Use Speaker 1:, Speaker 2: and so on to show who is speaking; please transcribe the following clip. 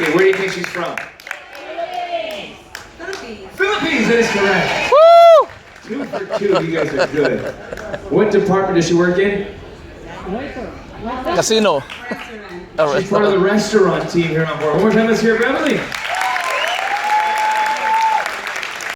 Speaker 1: Okay, where do you think she's from?
Speaker 2: Philippines.
Speaker 1: Philippines, that is correct.
Speaker 3: Woo!
Speaker 1: 2 for 2, you guys are good. What department does she work in?
Speaker 3: Casino.
Speaker 2: Restaurant.
Speaker 3: All
Speaker 1: She's part of the restaurant team here on board. One more time, let's hear it, Beverly.